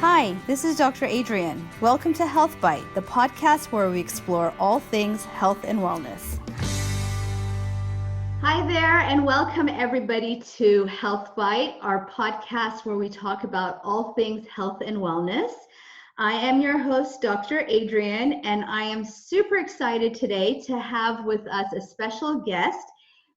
Hi, this is Dr. Adrienne. Welcome to Health Bite, the podcast where we explore all things health and wellness. Hi there, and welcome everybody to Health Bite, our podcast where we talk about all things health and wellness. I am your host, Dr. Adrienne, and I am super excited today to have with us a special guest,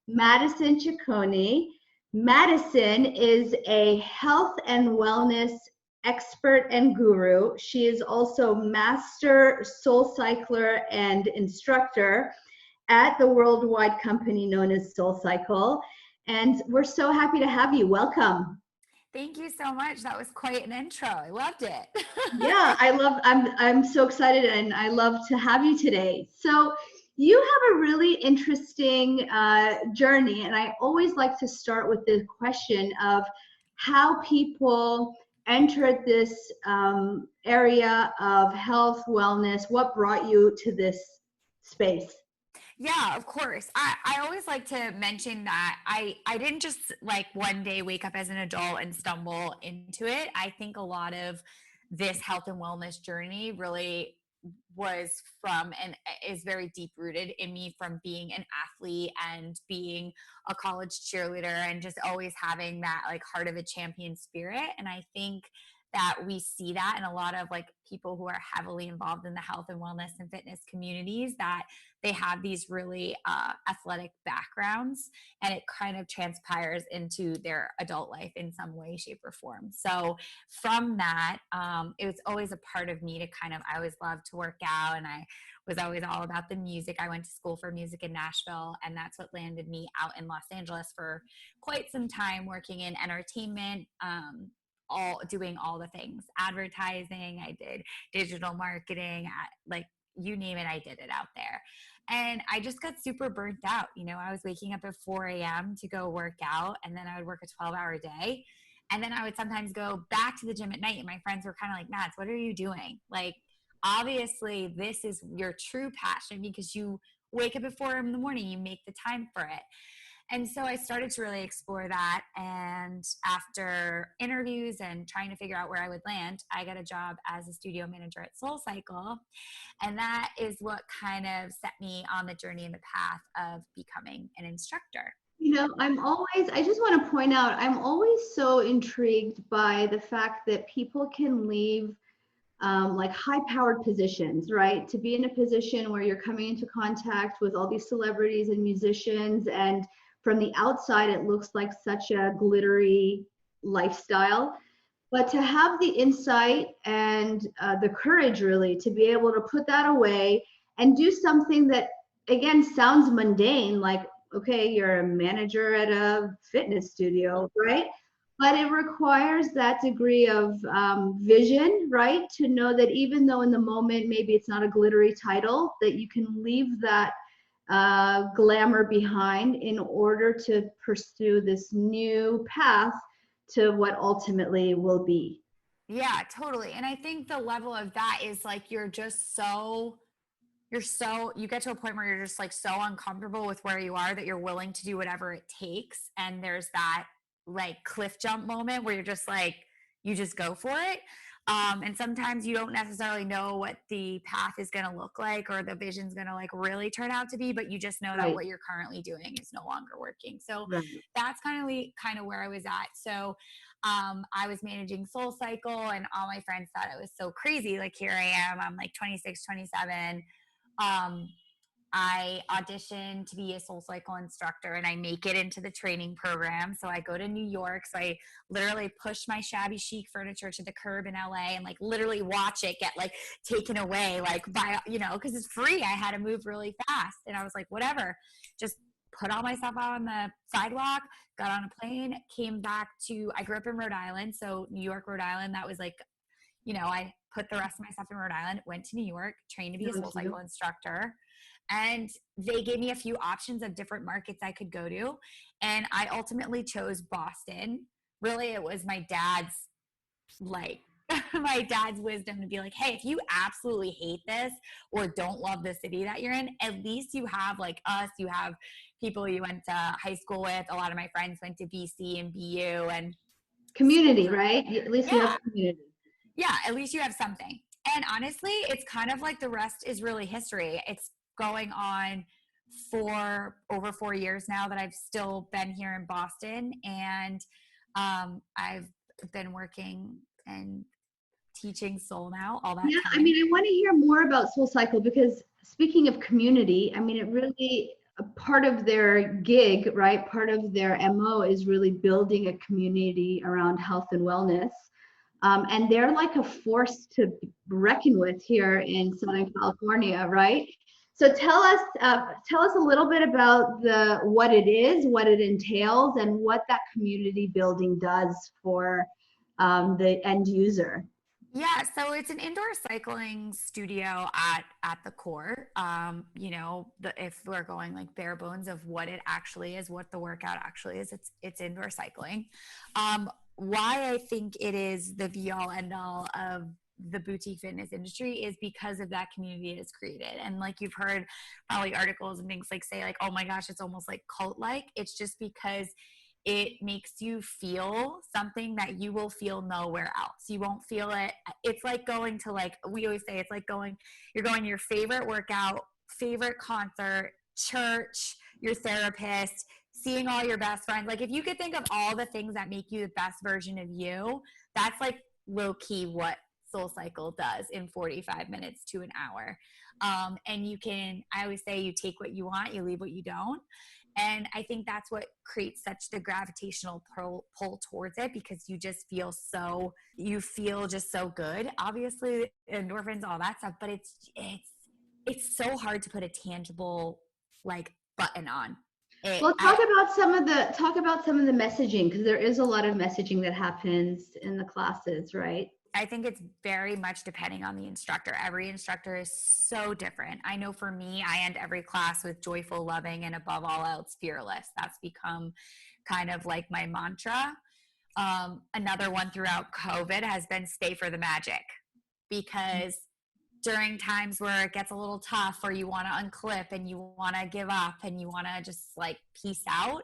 Madison Ciccone. Madison is a health and wellness expert and guru. She is also master SoulCycler and instructor at the worldwide company known as SoulCycle. And we're so happy to have you. Welcome. Thank you so much. That was quite an intro. I loved it. Yeah, I'm so excited and I love to have you today. So you have a really interesting journey, and I always like to start with the question of how people entered this area of health, wellness. What brought you to this space? Yeah, of course. I always like to mention that I didn't just like one day wake up as an adult and stumble into it. I think a lot of this health and wellness journey really was from and is very deep rooted in me from being an athlete and being a college cheerleader and just always having that like heart of a champion spirit. And I think that we see that in a lot of like people who are heavily involved in the health and wellness and fitness communities, that they have these really athletic backgrounds, and it kind of transpires into their adult life in some way, shape, or form. So from that, it was always a part of me to I always loved to work out, and I was always all about the music. I went to school for music in Nashville, and that's what landed me out in Los Angeles for quite some time, working in entertainment, doing all the things, advertising. I did digital marketing, like you name it, I did it out there. And I just got super burnt out. You know, I was waking up at 4 a.m. to go work out, and then I would work a 12-hour day. And then I would sometimes go back to the gym at night, and my friends were kind of like, Mads, what are you doing? Like, obviously, this is your true passion because you wake up at 4 a.m. in the morning, you make the time for it. And so I started to really explore that. And after interviews and trying to figure out where I would land, I got a job as a studio manager at SoulCycle. And that is what kind of set me on the journey and the path of becoming an instructor. You know, I just want to point out, I'm always so intrigued by the fact that people can leave like high-powered positions, right? To be in a position where you're coming into contact with all these celebrities and musicians, and from the outside, it looks like such a glittery lifestyle. But to have the insight and the courage really to be able to put that away and do something that, again, sounds mundane, like, okay, you're a manager at a fitness studio, right? But it requires that degree of vision, right? To know that even though in the moment, maybe it's not a glittery title, that you can leave that glamour behind in order to pursue this new path to what ultimately will be. Yeah, totally. And I think the level of that is like you get to a point where you're just like so uncomfortable with where you are that you're willing to do whatever it takes. And there's that like cliff jump moment where you're just like, you just go for it. And sometimes you don't necessarily know what the path is going to look like or the vision's going to like really turn out to be, but you just know that what you're currently doing is no longer working. So that's kind of where I was at. So I was managing SoulCycle, and all my friends thought it was so crazy. Like, here I am, I'm like 26, 27. I auditioned to be a SoulCycle instructor, and I make it into the training program. So I go to New York. So I literally push my shabby chic furniture to the curb in LA and like literally watch it get like taken away, like by, you know, cause it's free. I had to move really fast, and I was like, whatever, just put all my stuff out on the sidewalk, got on a plane, came back I grew up in Rhode Island. So New York, Rhode Island, that was like, you know, I put the rest of my stuff in Rhode Island, went to New York, trained to be a SoulCycle instructor. And they gave me a few options of different markets I could go to. And I ultimately chose Boston. Really, it was my dad's wisdom to be like, hey, if you absolutely hate this or don't love the city that you're in, at least you have like us, you have people you went to high school with. A lot of my friends went to BC and BU and community, right? At least you have community. Yeah, at least you have something. And honestly, it's kind of like the rest is really history. It's going on for over 4 years now that I've still been here in Boston. And I've been working and teaching soul now all that Yeah, I time. mean, I want to hear more about SoulCycle because speaking of community, I mean, it really a part of their gig, right? Part of their MO is really building a community around health and wellness. And they're like a force to reckon with here in Southern California, right? So tell us a little bit about the what it is, what it entails, and what that community building does for the end user. Yeah, so it's an indoor cycling studio at the core. If we're going like bare bones of what it actually is, what the workout actually is, it's indoor cycling. Why I think it is the be all end all of the boutique fitness industry is because of that community it has created. And like you've heard probably articles and things like say like, oh my gosh, it's almost like cult like. It's just because it makes you feel something that you will feel nowhere else. You won't feel it. It's like going to, like we always say, it's like you're going to your favorite workout, favorite concert, church, your therapist, seeing all your best friends. Like if you could think of all the things that make you the best version of you, that's like low key what SoulCycle does in 45 minutes to an hour. And I always say you take what you want, you leave what you don't. And I think that's what creates such the gravitational pull towards it, because you feel just so good. Obviously, endorphins, all that stuff, but it's so hard to put a tangible like button on it. Well, talk about some of the messaging because there is a lot of messaging that happens in the classes, right? I think it's very much depending on the instructor. Every instructor is so different. I know for me, I end every class with joyful, loving, and above all else, fearless. That's become kind of like my mantra. Another one throughout COVID has been stay for the magic, because during times where it gets a little tough or you want to unclip and you want to give up and you want to just like peace out,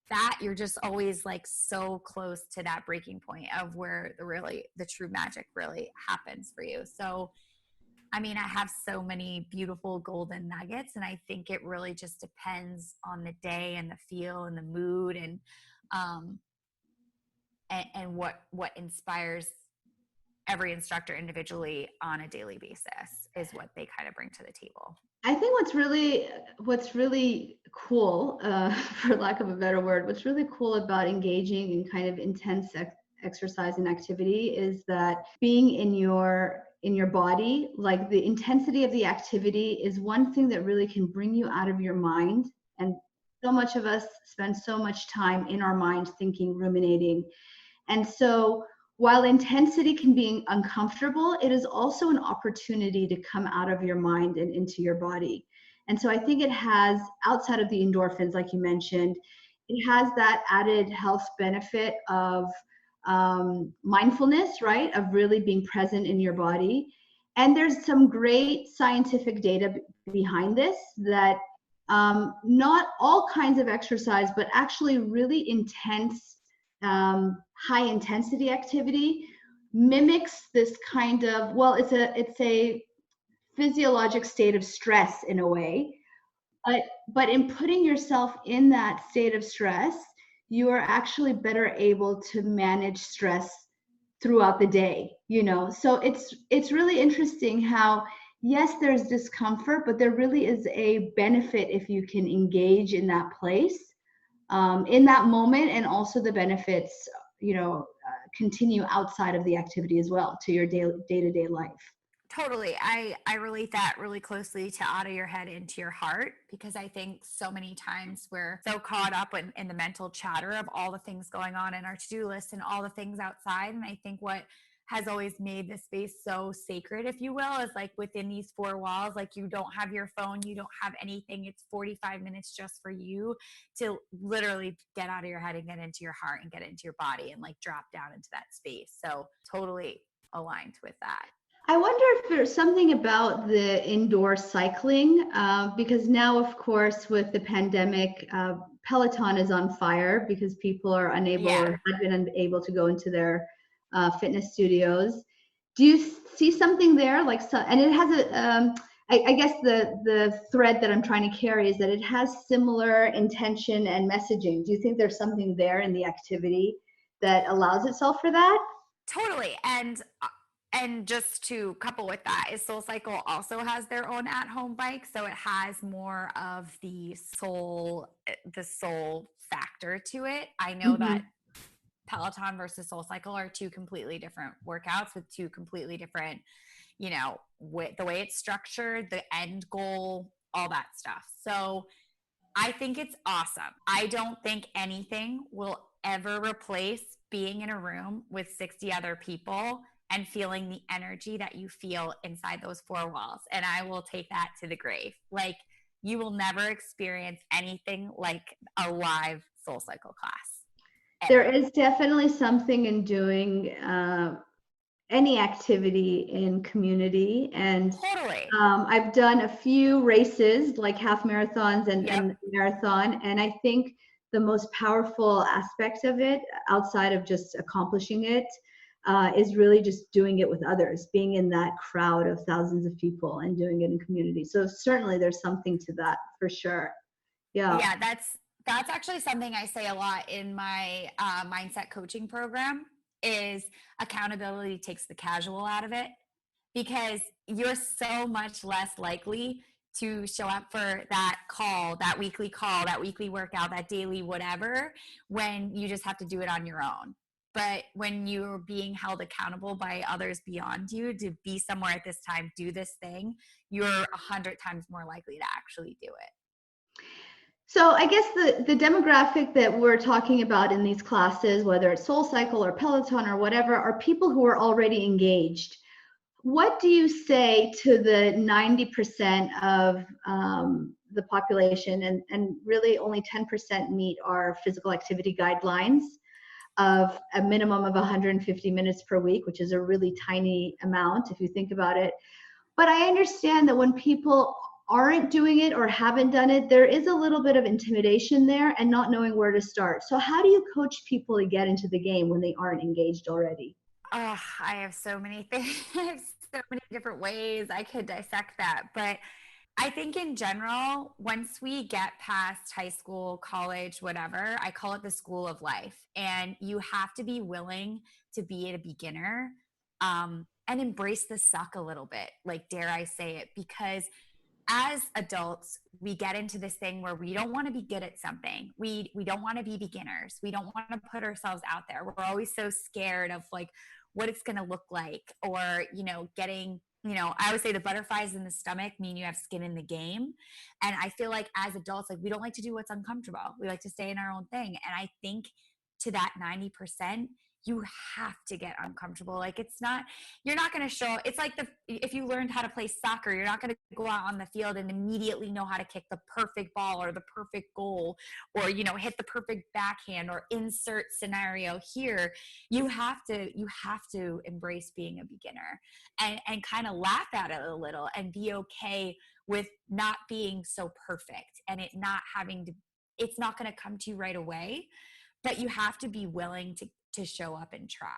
that you're just always like so close to that breaking point of where the true magic really happens for you. So I mean, I have so many beautiful golden nuggets, and I think it really just depends on the day and the feel and the mood um and what inspires every instructor individually on a daily basis is what they kind of bring to the table. I think what's really cool, for lack of a better word, what's really cool about engaging in kind of intense exercise and activity is that being in your body, like the intensity of the activity is one thing that really can bring you out of your mind. And so much of us spend so much time in our mind thinking, ruminating. And so while intensity can be uncomfortable, it is also an opportunity to come out of your mind and into your body. And so I think it has, outside of the endorphins, like you mentioned, it has that added health benefit of mindfulness, right? Of really being present in your body. And there's some great scientific data behind this that not all kinds of exercise, but actually really intense high intensity activity mimics this kind of, well, it's a physiologic state of stress in a way, but in putting yourself in that state of stress, you are actually better able to manage stress throughout the day, so it's really interesting how, yes, there's discomfort, but there really is a benefit if you can engage in that place, in that moment, and also the benefits, continue outside of the activity as well to your day-to-day life. Totally. I relate that really closely to out of your head into your heart, because I think so many times we're so caught up in the mental chatter of all the things going on in our to-do list and all the things outside. And I think what has always made this space so sacred, if you will, is like within these four walls, like you don't have your phone, you don't have anything. It's 45 minutes just for you to literally get out of your head and get into your heart and get into your body and like drop down into that space. So totally aligned with that. I wonder if there's something about the indoor cycling, because now, of course, with the pandemic, Peloton is on fire because people are unable or have been unable to go into their fitness studios. Do you see something there? Like, so, and it has a, I guess the thread that I'm trying to carry is that it has similar intention and messaging. Do you think there's something there in the activity that allows itself for that? Totally. And just to couple with that is SoulCycle also has their own at-home bike, so it has more of the soul factor to it. I know Mm-hmm. that Peloton versus SoulCycle are two completely different workouts with two completely different, with the way it's structured, the end goal, all that stuff. So I think it's awesome. I don't think anything will ever replace being in a room with 60 other people and feeling the energy that you feel inside those four walls. And I will take that to the grave. Like, you will never experience anything like a live SoulCycle class. There is definitely something in doing any activity in community. And Totally. I've done a few races, like half marathons and, Yep. and marathon. And I think the most powerful aspect of it, outside of just accomplishing it, is really just doing it with others, being in that crowd of thousands of people and doing it in community. So certainly there's something to that for sure. Yeah. Yeah, that's actually something I say a lot in my mindset coaching program is accountability takes the casual out of it, because you're so much less likely to show up for that call, that weekly workout, that daily whatever, when you just have to do it on your own. But when you're being held accountable by others beyond you to be somewhere at this time, do this thing, you're 100 times more likely to actually do it. So I guess the demographic that we're talking about in these classes, whether it's SoulCycle or Peloton or whatever, are people who are already engaged. What do you say to the 90% of the population, and really only 10% meet our physical activity guidelines of a minimum of 150 minutes per week, which is a really tiny amount if you think about it. But I understand that when people aren't doing it or haven't done it, there is a little bit of intimidation there and not knowing where to start. So how do you coach people to get into the game when they aren't engaged already? Oh, I have so many things. I have so many different ways I could dissect that. But I think in general, once we get past high school, college, whatever, I call it the school of life. And you have to be willing to be a beginner, and embrace the suck a little bit, like, dare I say it, because as adults, we get into this thing where we don't want to be good at something. We don't want to be beginners. We don't want to put ourselves out there. We're always so scared of like what it's going to look like, or, getting, I always say the butterflies in the stomach mean you have skin in the game. And I feel like as adults, like, we don't like to do what's uncomfortable. We like to stay in our own thing. And I think to that 90%, you have to get uncomfortable. Like, you're not going to show, it's like if you learned how to play soccer, you're not going to go out on the field and immediately know how to kick the perfect ball or the perfect goal, or, hit the perfect backhand or insert scenario here. You have to embrace being a beginner and kind of laugh at it a little and be okay with not being so perfect, and it's not going to come to you right away, but you have to be willing to show up and try.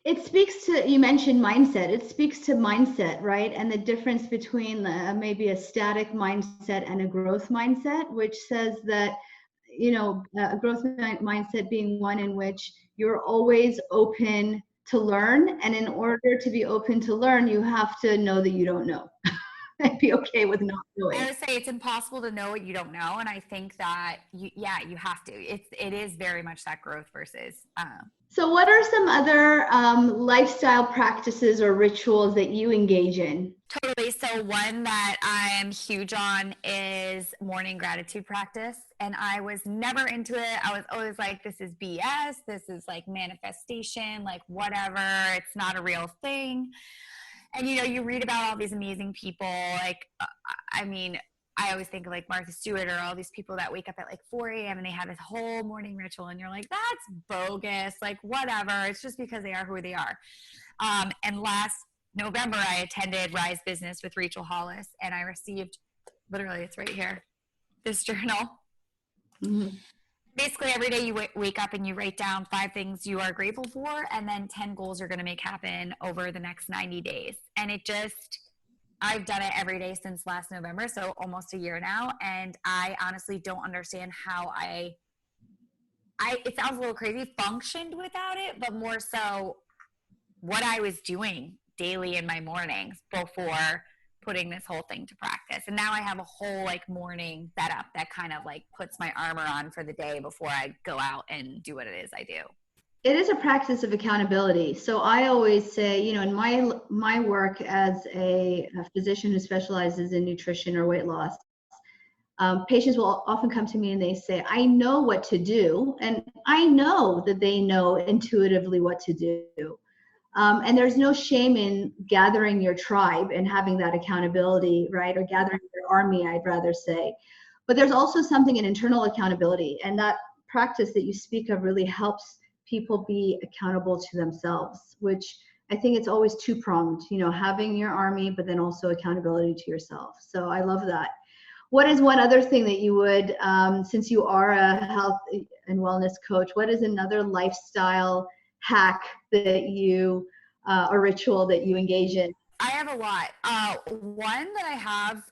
It speaks to, you mentioned mindset. It speaks to mindset, right? And the difference between maybe a static mindset and a growth mindset, which says that, a growth mindset being one in which you're always open to learn. And in order to be open to learn, you have to know that you don't know. And be okay with not knowing. I would say it's impossible to know what you don't know. And I think that you have to. It is very much that growth versus. So what are some other lifestyle practices or rituals that you engage in? Totally. So one that I'm huge on is morning gratitude practice. And I was never into it. I was always like, this is BS. This is like manifestation, like whatever. It's not a real thing. And, you read about all these amazing people. Like, I always think of like Martha Stewart or all these people that wake up at like 4 a.m. and they have this whole morning ritual. And you're like, that's bogus. Like, whatever. It's just because they are who they are. And last November, I attended Rise Business with Rachel Hollis, and I received, literally, it's right here, this journal. Mm-hmm. basically every day you wake up and you write down 5 things you are grateful for, and then 10 goals you're going to make happen over the next 90 days. And I've done it every day since last November, so almost a year now. And I honestly don't understand how it sounds a little crazy, functioned without it, but more so what I was doing daily in my mornings before putting this whole thing to practice. And now I have a whole like morning setup that kind of like puts my armor on for the day before I go out and do what it is I do. It is a practice of accountability. So I always say, you know, in my work as a physician who specializes in nutrition or weight loss, patients will often come to me and they say, I know what to do. And I know that they know intuitively what to do. And there's no shame in gathering your tribe and having that accountability, right? Or gathering your army, I'd rather say. But there's also something in internal accountability. And that practice that you speak of really helps people be accountable to themselves, which I think it's always two-pronged, you know, having your army, but then also accountability to yourself. So I love that. What is one other thing that you would, since you are a health and wellness coach, what is another lifestyle hack that you, a ritual that you engage in? I have a lot. One that I have,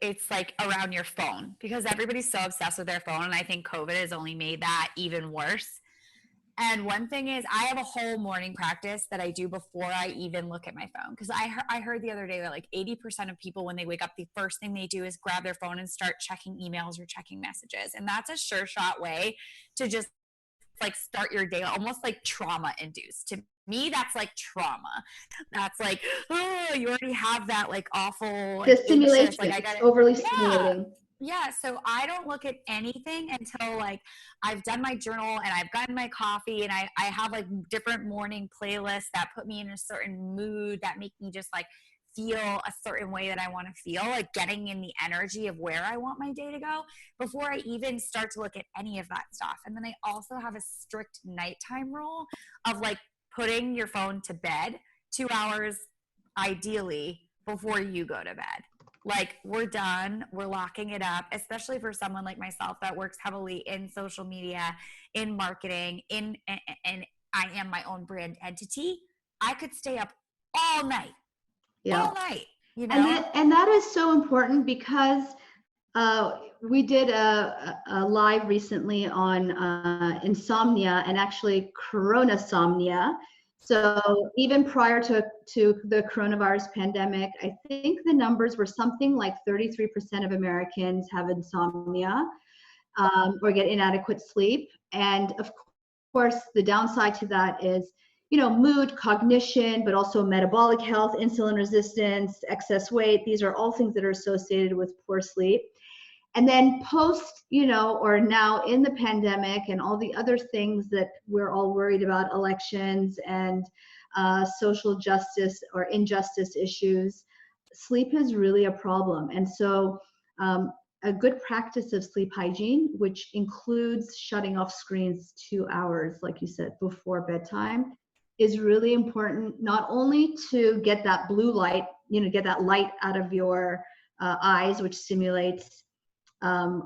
it's like around your phone, because everybody's so obsessed with their phone. And I think COVID has only made that even worse. And one thing is, I have a whole morning practice that I do before I even look at my phone. Because I heard the other day that like 80% of people, when they wake up, the first thing they do is grab their phone and start checking emails or checking messages. And that's a sure shot way to just like start your day, almost like trauma induced. To me, that's like trauma. That's like, oh, you already have that like awful, like, The stimulation, like I got it. overly Yeah. stimulating. Yeah, so I don't look at anything until like I've done my journal and I've gotten my coffee, and I have like different morning playlists that put me in a certain mood, that make me just like feel a certain way that I want to feel, like getting in the energy of where I want my day to go before I even start to look at any of that stuff. And then I also have a strict nighttime rule of like putting your phone to bed 2 hours ideally before you go to bed. Like, we're done, we're locking it up, especially for someone like myself that works heavily in social media, in marketing, and I am my own brand entity. I could stay up all night, you know? And that is so important, because we did a live recently on insomnia, and actually coronasomnia. So even prior to the coronavirus pandemic, I think the numbers were something like 33% of Americans have insomnia, or get inadequate sleep. And of course, the downside to that is, you know, mood, cognition, but also metabolic health, insulin resistance, excess weight. These are all things that are associated with poor sleep. And then post, you know, or now in the pandemic and all the other things that we're all worried about, elections and social justice or injustice issues, sleep is really a problem. And so a good practice of sleep hygiene, which includes shutting off screens 2 hours, like you said, before bedtime, is really important, not only to get that blue light, you know, get that light out of your eyes, which stimulates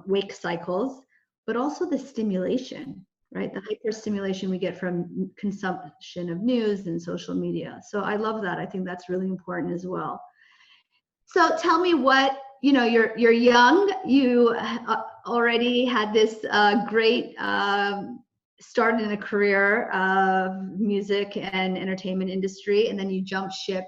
wake cycles, but also the stimulation, right? The hyperstimulation we get from consumption of news and social media. So I love that. I think that's really important as well. So tell me what, you know, you're young, you already had this great start in a career of music and entertainment industry, and then you jumped ship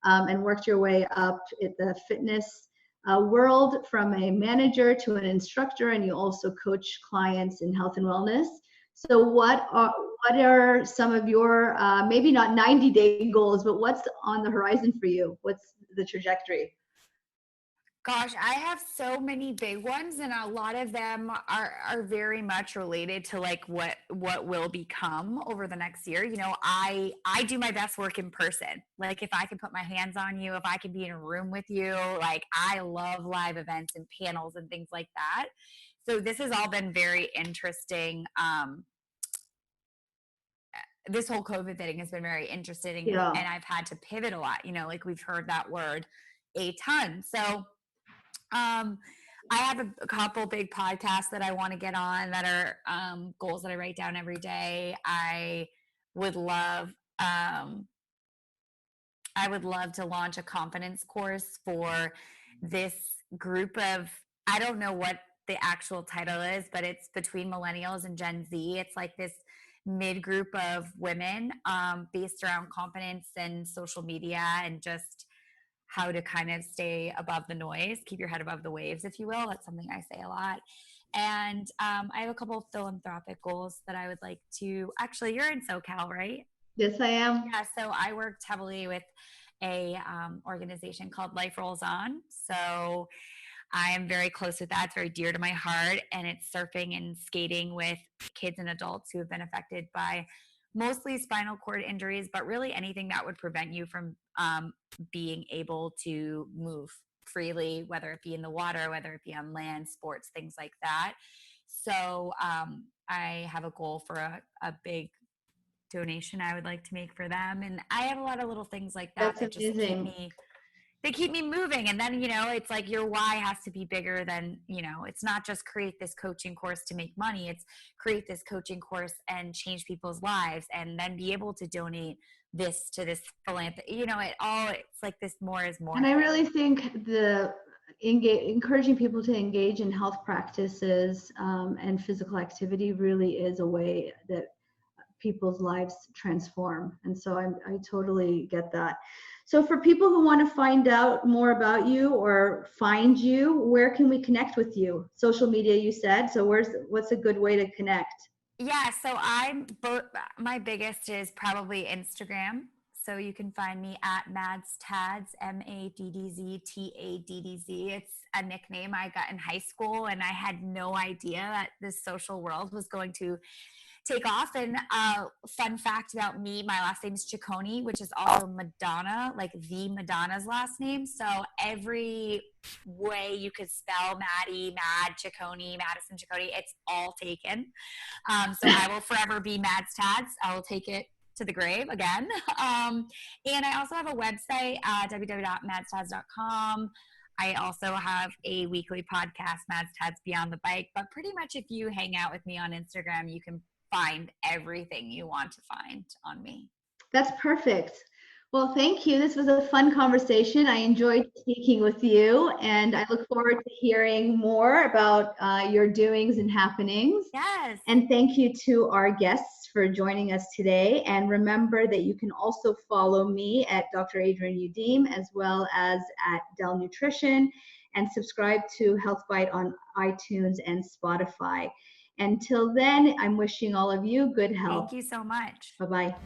and worked your way up at the fitness world from a manager to an instructor, and you also coach clients in health and wellness. So what are some of your maybe not 90-day goals, but what's on the horizon for you? What's the trajectory? Gosh, I have so many big ones, and a lot of them are very much related to like what will become over the next year. You know, I do my best work in person. Like, if I can put my hands on you, if I can be in a room with you, like, I love live events and panels and things like that. So this has all been very interesting. This whole COVID thing has been very interesting, Yeah. and I've had to pivot a lot. You know, like, we've heard that word a ton. So I have a couple big podcasts that I want to get on that are goals that I write down every day. Would love um, I would love to launch a confidence course for this group of, I don't know what the actual title is, but it's between millennials and Gen Z. It's like this mid group of women based around confidence and social media and just how to kind of stay above the noise, keep your head above the waves, if you will. That's something I say a lot. And I have a couple of philanthropic goals that I would like to. Actually, you're in SoCal, right? Yes, I am. Yeah, so I worked heavily with a organization called Life Rolls On. So I am very close with that. It's very dear to my heart, and it's surfing and skating with kids and adults who have been affected by mostly spinal cord injuries, but really anything that would prevent you from being able to move freely, whether it be in the water, whether it be on land, sports, things like that. So I have a goal for a big donation I would like to make for them. And I have a lot of little things like that That's that just amazing. they keep me moving. And then, it's like your why has to be bigger than, it's not just create this coaching course to make money. It's create this coaching course and change people's lives and then be able to donate this to this philanthropy. It's like this more is more And I thing. really think encouraging people to engage in health practices and physical activity really is a way that people's lives transform. And so I totally get that. So for people who want to find out more about you or find you, where can we connect with you? Social media, you said. So what's a good way to connect? Yeah, so my biggest is probably Instagram. So you can find me at MadsTads, MaddZTaddz. It's a nickname I got in high school, and I had no idea that this social world was going to take off. And fun fact about me, my last name is Ciccone, which is also Madonna, like the Madonna's last name. So every way you could spell Maddie, Mad, Ciccone, Madison Ciccone, it's all taken. So I will forever be MadsTads. I will take it to the grave again. And I also have a website, www.madstads.com. I also have a weekly podcast, MadsTads Beyond the Bike. But pretty much if you hang out with me on Instagram, you can find everything you want to find on me. That's perfect. Well, thank you. This was a fun conversation. I enjoyed speaking with you, and I look forward to hearing more about your doings and happenings. Yes. And thank you to our guests for joining us today. And remember that you can also follow me at Dr. Adrienne Udeem, as well as at Dell Nutrition, and subscribe to Health Bite on iTunes and Spotify. Until then, I'm wishing all of you good health. Thank you so much. Bye-bye.